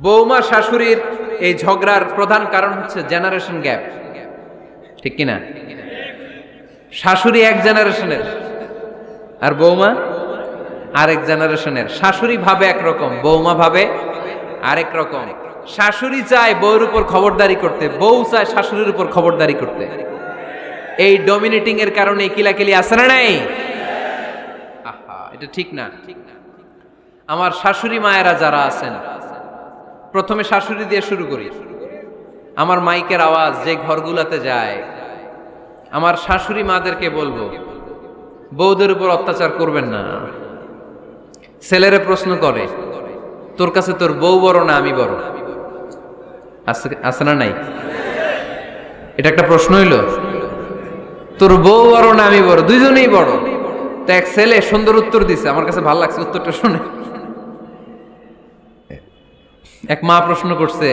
বৌমা শাশুড়ির এই ঝগড়ার প্রধান কারণ হচ্ছে জেনারেশন গ্যাপ, ঠিক কিনা? শাশুড়ি এক জেনারেশনের আর বৌমা আরেক জেনারেশনের। শাশুড়ি ভাবে একরকম, বৌমা ভাবে আরেক রকম। শাশুড়ি চায় বউর উপর খবরদারি করতে, বউ চায় শাশুড়ির উপর খবরদারি করতে। এই ডমিনেটিং এর কারণে কিলাকিলি আছে না নাই? আহা, এটা ঠিক না। আমার শাশুড়ি মায়েরা যারা আছেন, প্রথমে শাশুড়ি দিয়ে শুরু করি। আমার মাইকের আওয়াজ যে ঘরগুলাতে যায়, আমার শাশুড়ি মাদেরকে বলবো, বউদের উপর অত্যাচার করবেন না। ছেলেরা প্রশ্ন করে, তোর কাছে তোর বউ বড় না আমি বড়? আছে না নাই? এটা একটা প্রশ্ন হইল। তোর বউ বড় না আমি বড়? দুইজনেই বড়। তো এক ছেলে সুন্দর উত্তর দিছে, আমার কাছে ভালো লাগছে উত্তরটা শুনে। এক মা প্রশ্ন করছে,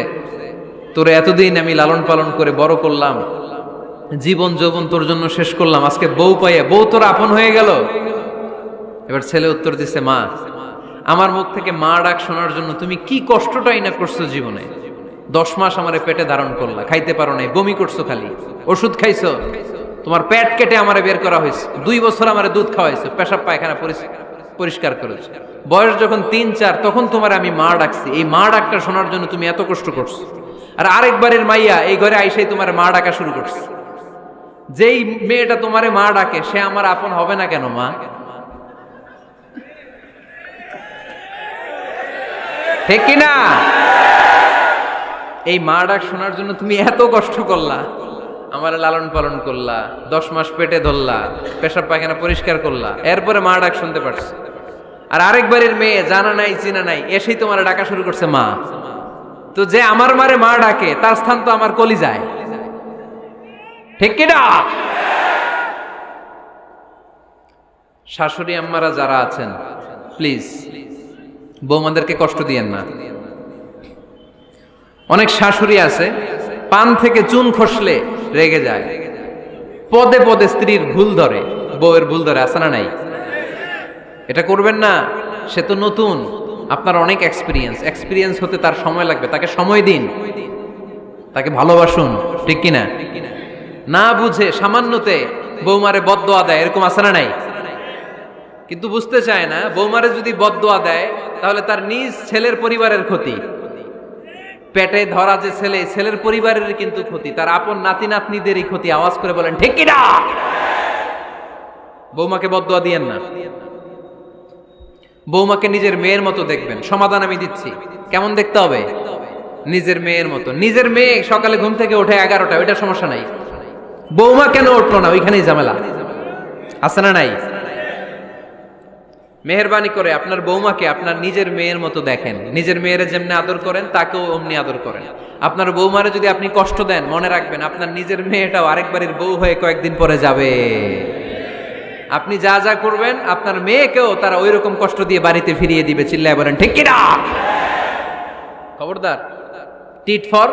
তোর এতদিন আমি লালন পালন করে বড় করলাম, জীবন যৌবন তোর জন্য শেষ করলাম, আজকে বউ পাইয়া বউ তোর আপন হয়ে গেল? এবার ছেলে উত্তর দিছে, মা, আমার মুখ থেকে মা ডাক শোনার জন্য তুমি কি কষ্টটাই না করছো জীবনে। 10 মাস আমারে পেটে ধারণ করলা, খাইতে পারো নাই, বমি করছো, খালি ওষুধ খাইছো, তোমার পেট কেটে আমারে বের করা হয়েছে, 2 বছর আমারে দুধ খাওয়াইছো, পেশাব পায়খানা পরিষ্কার করেছো। বয়স যখন 3-4 তখন তোমার আমি মা ডাকছি, এই মা ডাকটা শোনার জন্য তুমি এত কষ্ট করছো। আর আরেকবারের মাইয়া এই ঘরে আইসাই তোমার মা ডাকা শুরু করছে। যেই মেয়েটা তোমারে মা ডাকে সে আমার আপন হবে না কেন মা? ঠিক কিনা? এই মা ডাক শোনার জন্য তুমি এত কষ্ট করলা, আমার লালন পালন করলা, 10 মাস পেটে ধরলা, পেশাব পায়খানা পরিষ্কার করলা, এরপরে মা ডাক শুনতে পারছো। আর আরেকবারের মেয়ে জানা নাই চিনা নাই এসেই তোমার ডাকা শুরু করছে মা। তো যে আমার মারে মা ডাকে তার স্থান তো আমার কলিজায়, ঠিক কিনা? শাশুড়ি আম্মারা যারা আছেন, প্লিজ বৌমাদেরকে কষ্ট দিয়েন না। অনেক শাশুড়ি আছে পান থেকে চুন খসলে রেগে যায়, পদে পদে স্ত্রীর ভুল ধরে, বউয়ের ভুল ধরে, আছে না নাই? এটা করবেন না। সে তো নতুন, আপনার অনেক এক্সপিরিয়েন্স হতে তার সময় লাগবে, তাকে সময় দিন, তাকে ভালোবাসুন, ঠিক কিনা? না বুঝে সামান্যতে বৌমারে বদদোয়া দেয়, এরকম আছে না নাই? কিন্তু বুঝতে চায় না, বৌমারে যদি বদদোয়া দেয় তাহলে তার নিজ ছেলের পরিবারের ক্ষতি, পেটে ধরা যে ছেলে, ছেলের পরিবারের কিন্তু ক্ষতি, তার আপন নাতি নাতনিদেরই ক্ষতি। আওয়াজ করে বলেন ঠিক কিনা? বৌমাকে বদদোয়া দিয়েন না। বৌমাকে নিজের মেয়ের মতো দেখবেন। সমাধান আমি দিচ্ছি, কেমন দেখতে হবে? নিজের মেয়ের মতো। নিজের মেয়ে সকালে ঘুম থেকে ওঠে 11টা, ওইটা সমস্যা নাই। বৌমা কেন উঠলো না, ওইখানেই ঝামেলা, আছে না নাই? মেহেরবানি করে আপনার বৌমাকে আপনার নিজের মেয়ের মতো দেখেন। নিজের মেয়েরে যেমনি আদর করেন তাকেও অমনি আদর করেন। আপনার বৌমারে যদি আপনি কষ্ট দেন, মনে রাখবেন আপনার নিজের মেয়েটাও আরেকবারের বউ হয়ে কয়েকদিন পরে যাবে। আপনি যা যা করবেন আপনার মেয়েকেও তারা ওই রকম কষ্ট দিয়ে বাড়িতে ফিরিয়ে দিবে। চিল্লায় বলেন ঠিক কিনা? খবরদার, টিট ফর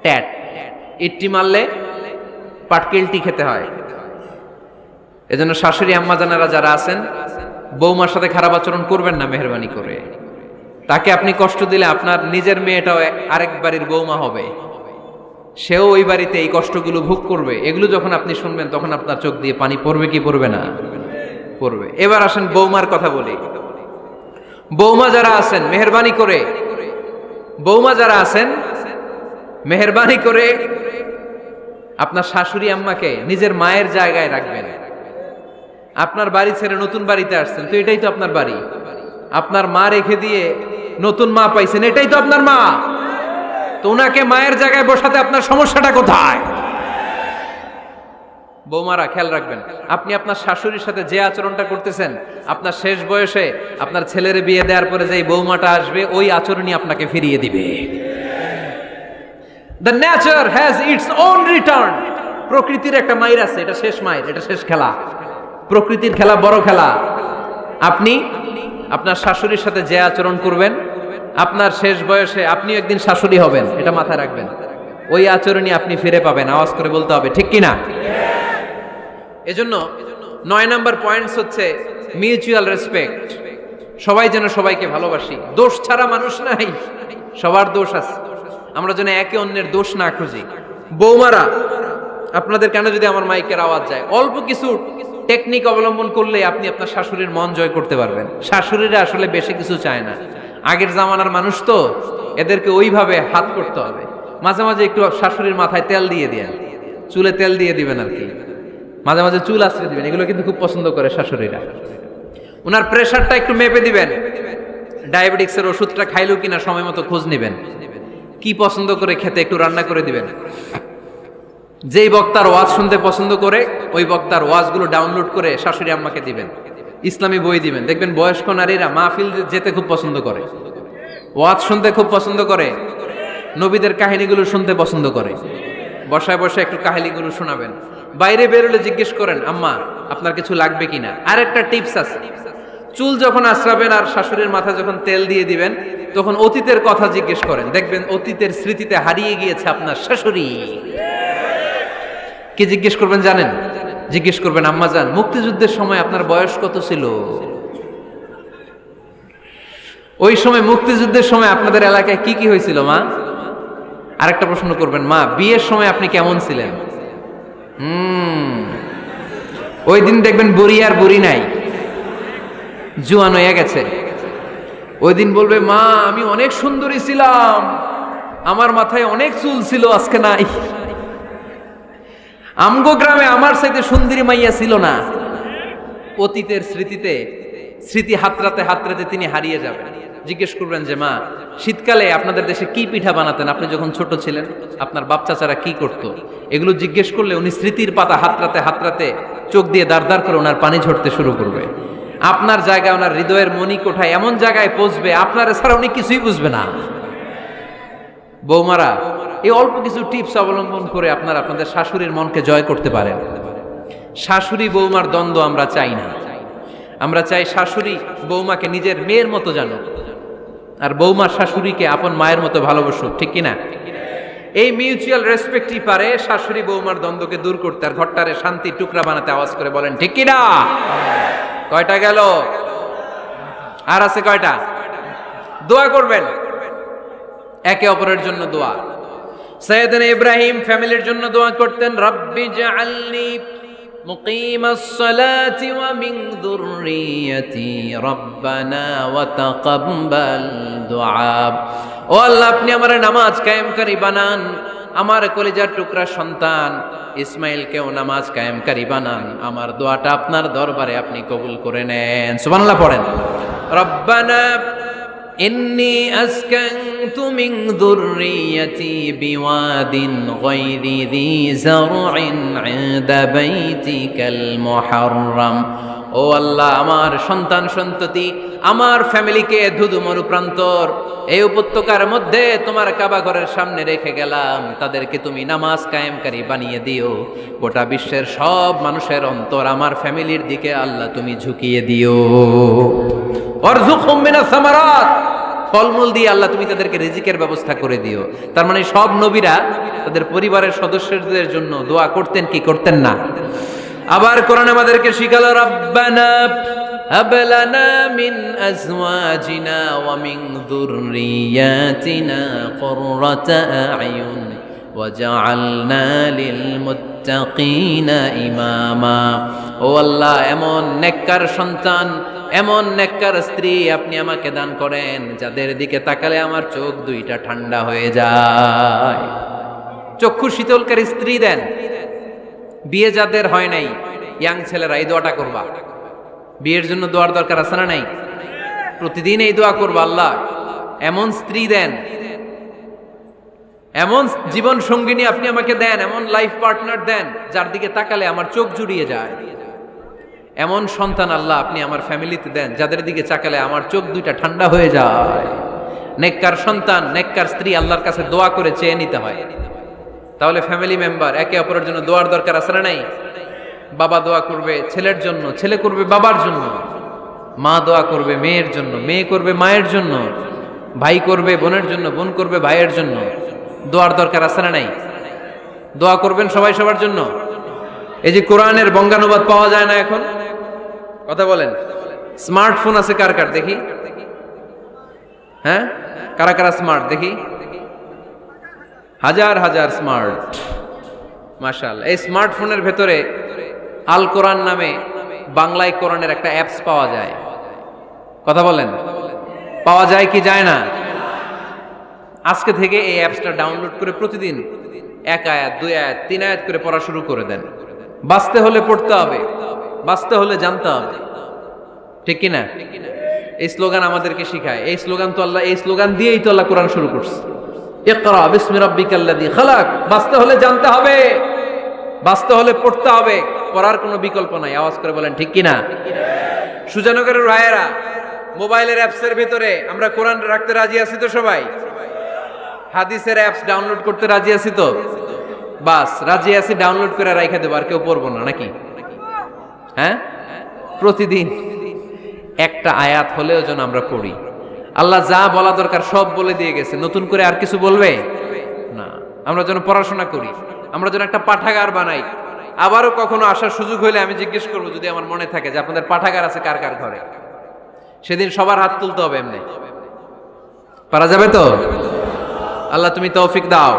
ট্যাট। ইট্টি মারলে পাটকেলটি খেতে হয়। এজন্য শাশুড়ি আম্মা জানারা যারা আছেন, বৌমার সাথে খারাপ আচরণ করবেন না মেহেরবানি করে। তাকে আপনি কষ্ট দিলে আপনার নিজের মেয়েটাও আরেক বাড়ির বৌমা হবে, সেও ওই বাড়িতে এই কষ্টগুলো ভোগ করবে। এগুলো যখন আপনি শুনবেন তখন আপনার চোখ দিয়ে পানি পড়বে কি পড়বে না? পড়বে। এবার আসেন বৌমার কথা বলি। বৌমা যারা আছেন মেহেরবানি করে, বৌমা যারা আছেন মেহেরবানি করে আপনার শাশুড়ি আম্মাকে নিজের মায়ের জায়গায় রাখবেন। আপনার বাড়ি ছেড়ে নতুন বাড়িতে আসছেন, তো এটাই তো আপনার বাড়ি। আপনার মা রেখে দিয়ে নতুন মা পাইছেন, এটাই তো আপনার মা। তো ওনাকে মায়ের জায়গায় বসাতে আপনার সমস্যাটা কোথায়? বৌমারা খেয়াল রাখবেন, আপনি আপনার শাশুড়ির সাথে যে আচরণটা করতেছেন, আপনার শেষ বয়সে আপনার ছেলের বিয়ে দেওয়ার পরে যে বৌমাটা আসবে ওই আচরণই আপনাকে ফিরিয়ে দিবে। The nature has its own return. প্রকৃতির একটা মাইর আছে, এটা শেষ মাইর, এটা শেষ খেলা। প্রকৃতির খেলা বড় খেলা। আপনি আপনার শাশুড়ির সাথে যে আচরণ করবেন, আপনার শেষ বয়সে আপনি একদিন শাশুড়ি হবেন, এটা মাথায় রাখবেন। ওই আচরণই আপনি ফিরে পাবেন। আওয়াজ করে বলতে হবে ঠিক কিনা? এজন্য 9 নাম্বার পয়েন্টস হচ্ছে মিউচুয়াল রেসপেক্ট। সবাই যেন সবাইকে ভালোবাসি। দোষ ছাড়া মানুষ নাই। সবার দোষ আছে, আমরা যেন একে অন্যের দোষ না খুঁজি। বৌমারা, আপনাদের কেন যদি আমার মাইকের আওয়াজ যায়, অল্প কিছু টেকনিক অবলম্বন করলে আপনি আপনার শাশুড়ির মন জয় করতে পারবেন। শাশুড়িরা আসলে বেশি কিছু চায় না, আগের জামানার মানুষ তো, এদেরকে ওইভাবে হাত করতে হবে। মাঝে মাঝে একটু শাশুড়ির মাথায় তেল দিয়ে দেন, চুলে তেল দিয়ে দিবেন আর কি, মাঝে মাঝে চুল আশ্রয় দিবেন, এগুলো কিন্তু খুব পছন্দ করে শাশুড়িরা। ওনার প্রেশারটা একটু মেপে দিবেন, ডায়াবেটিক্সের ওষুধটা খাইলো কিনা সময় মতো খোঁজ নেবেন, কি পছন্দ করে খেতে একটু রান্না করে দিবেন। যেই বক্তার ওয়াজ শুনতে পছন্দ করে ওই বক্তার ওয়াজগুলো ডাউনলোড করে শাশুড়ি আম্মাকে দিবেন, ইসলামী বই দিবেন। দেখবেন বয়স্ক নারীরা মাহফিল যেতে খুব পছন্দ করে, ওয়াজ শুনতে খুব পছন্দ করে, নবীদের কাহিনীগুলো শুনতে পছন্দ করে। বসায় বসায় একটু কাহিনীগুলো শোনাবেন। বাইরে বেরোলে জিজ্ঞেস করেন, আম্মা আপনার কিছু লাগবে কিনা। আর একটা টিপস আছে, চুল যখন আশ্রাবেন আর শাশুড়ির মাথায় যখন তেল দিয়ে দিবেন, তখন অতীতের কথা জিজ্ঞেস করেন, দেখবেন অতীতের স্মৃতিতে হারিয়ে গিয়েছে আপনার শাশুড়ি। কি জিজ্ঞেস করবেন জানেন? জিজ্ঞেস করবেন, আম্মা জান, মুক্তিযুদ্ধের সময় আপনার বয়স কত ছিল? ওই সময় মুক্তিযুদ্ধের সময় আপনাদের এলাকায় কি কি হয়েছিল মা? আরেকটা প্রশ্ন করবেন, মা বিয়ের সময় আপনি কেমন ছিলেন? ওই দিন দেখবেন বুড়ি আর বুড়ি নাই, জুয়ান হয়ে গেছে। ওই দিন বলবে, মা আমি অনেক সুন্দরী ছিলাম, আমার মাথায় অনেক চুল ছিল, আজকে নাই। আমগো গ্রামে আমার চাইতে সুন্দরী মাইয়া ছিল না। অতীতের স্মৃতিতে, স্মৃতি হাতরাতে হাতরাতে তিনি হারিয়ে যাবেন। জিজ্ঞেস করবেন যে, মা শীতকালে আপনাদের দেশে কি পিঠা বানাতেন আপনি যখন ছোট ছিলেন, আপনার বাপ চাচারা কি করতো? এগুলো জিজ্ঞেস করলে উনি স্মৃতির পাতা হাতরাতে হাতরাতে চোখ দিয়ে দাঁড় দাঁড় করে ওনার পানি ঝরতে শুরু করবে। আপনার জায়গায়, ওনার হৃদয়ের মনি কোঠায় এমন জায়গায় পৌঁছবে, আপনার ছাড়া উনি কিছুই বুঝবে না। বৌমারা, এই অল্প কিছু টিপস অবলম্বন করে আপনারা আপনাদের শাশুড়ির মনকে জয় করতে পারেন। শাশুড়ি বৌমার দ্বন্দ্ব আমরা চাই না, আমরা চাই শাশুড়ি বৌমাকে নিজের মেয়ের মতো জানো, আর বৌমার শাশুড়িকে আপন মায়ের মতো ভালোবাসুক, ঠিক কিনা? এই মিউচুয়াল রেসপেক্টই পারে শাশুড়ি বৌমার দ্বন্দ্বকে দূর করতে, আর ঘরটারে শান্তির টুকরা বানাতে। আওয়াজ করে বলেন ঠিক কিনা? কয়টা গেল? আর আছে কয়টা? দোয়া করবেন একে অপরের জন্য। দোয়া, সাইয়েদনা ইব্রাহিম ফ্যামিলির জন্য দোয়া করতেন, রব্বি জাআলনি মুকিমাস সালাতি ওয়া মিন যুররিয়াতি রব্বানা ওয়া তাকাব্বাল দুআ। ও আল্লাহ, আপনি আমার নামাজ কায়েমকারী বানান, আমার কলিজার টুকরা সন্তান ইসমাইলকেও নামাজ কায়েমকারী বানান, আমার দোয়াটা আপনার দরবারে আপনি কবুল করে নেন। সুবহানাল্লাহ পড়েন। রব্বানা ইন্নী আসকানতু মিন যুররিয়াতি বিওয়াদিন গায়রি যী যারইন ইনদা বাইতিকাল মুহাররাম। ও আল্লাহ, আমার সন্তান সন্ততি, আমার ফ্যামিলিকে ধুধু মরুপ্রান্তর এই উপত্যকার মধ্যে তোমার কাবা ঘরের সামনে রেখে গেলাম, তাদেরকে তুমি নামাজ কায়েমকারী বানিয়ে দিও। গোটা বিশ্বের সব মানুষের অন্তর আমার ফ্যামিলির দিকে আল্লাহ তুমি ঝুঁকিয়ে দিও। ওয়ারযুকহুম মিনাস সামারাত, ফলমূল দিয়ে আল্লাহ তুমি তাদেরকে রিজিকের ব্যবস্থা করে দিও। তার মানে সব নবীরা তাদের পরিবারের সদস্যদের জন্য দোয়া করতেন কি করতেন না? আবার কোরআন আমাদেরকে শিখালো, রব্বানা হাব লানা মিন আজওয়াজিনা ওয়া মিন যুররিয়াতিনা কুররাতা আ'য়ুন ওয়াজআলনা লিল মুত্তাকিনা ইমামা। ও আল্লাহ, এমন নেককার সন্তান, এমন নেককার স্ত্রী আপনি আমাকে দান করেন যাদের দিকে তাকালে আমার চোখ দুইটা ঠান্ডা হয়ে যায়। চক্ষু শীতলকারী স্ত্রী দেন। বিয়ে যাদের হয় নাই, ইয়াং ছেলেরা এই দোয়াটা করবা। বিয়ের জন্য দোয়ার দরকার আছে না নাই? প্রতিদিন এই দোয়া করবা, আল্লাহ এমন স্ত্রী দেন, এমন জীবন সঙ্গিনী আপনি আমাকে দেন, এমন লাইফ পার্টনার দেন যার দিকে তাকালে আমার চোখ জুড়িয়ে যায়। এমন সন্তান আল্লাহ আপনি আমার ফ্যামিলিতে দেন যাদের দিকে তাকালে আমার চোখ দুইটা ঠান্ডা হয়ে যায়। নেককার সন্তান, নেককার স্ত্রী আল্লাহর কাছে দোয়া করে চেয়ে নিতে হয়। তাহলে ফ্যামিলি মেম্বার একে অপরের জন্য দোয়ার দরকার আছে না নাই? বাবা দোয়া করবে ছেলের জন্য, ছেলে করবে বাবার জন্য, মা দোয়া করবে মেয়ের জন্য, মেয়ে করবে মায়ের জন্য, ভাই করবে বোনের জন্য, বোন করবে ভাইয়ের জন্য। দোয়ার দরকার আছে না নাই? দোয়া করবেন সবাই সবার জন্য। এই যে কোরআনের বঙ্গানুবাদ পাওয়া যায় না এখন, কথা বলেন। স্মার্টফোন আছে কার কার দেখি? হ্যাঁ, কারা কারা স্মার্ট দেখি? হাজার হাজার স্মার্ট, মাশাআল্লাহ। এই স্মার্টফোনের ভেতরে আল কোরআন নামে বাংলায় কোরআনের একটা অ্যাপস পাওয়া যায়। কথা বলেন, পাওয়া যায় কি যায় না? আজকে থেকে এই অ্যাপসটা ডাউনলোড করে প্রতিদিন 1 আয়াত 2 আয়াত 3 আয়াত করে পড়া শুরু করে দেন। বাঁচতে হলে পড়তে হবে, বাঁচতে হলে জানতে হবে, ঠিক কি না? এই স্লোগান আমাদেরকে শিখায়। এই স্লোগান তো আল্লাহ, এই স্লোগান দিয়েই তো আল্লাহ কোরআন শুরু করছে, ইকরা বিসমি রাব্বিকাল্লাযী খালাক। বাঁচতে হলে জানতে হবে, বাঁচতে হলে পড়তে হবে, পড়ার কোনো বিকল্প নাই। আওয়াজ করে বলেন ঠিক কি না? সুজানগরের রায়েরা, মোবাইলের অ্যাপসের ভিতরে আমরা কোরআন রাখতে রাজি আছি তো সবাই? হাদিসের অ্যাপস ডাউনলোড করতে রাজি আছি তো? বাস রাজি আছি, ডাউনলোড করে রাইখা দেবো, আর কেউ পড়বো না নাকি? হ্যাঁ, প্রতিদিন একটা আয়াত হলেও যেন আমরা পড়ি। আল্লাহ যা বলা দরকার সব বলে দিয়ে গেছে, নতুন করে আর কিছু বলবে না। আমরা যেন পড়াশোনা করি, আমরা যেন একটা পাঠাগার বানাই। আবারও কখনো আসার সুযোগ হইলে আমি জিজ্ঞেস করবো, যদি আমার মনে থাকে যে আপনাদের পাঠাগার আছে কার কার ঘরে, সেদিন সবার হাত তুলতে হবে। এমনি পারা যাবে তো? আল্লাহ তুমি তৌফিক দাও।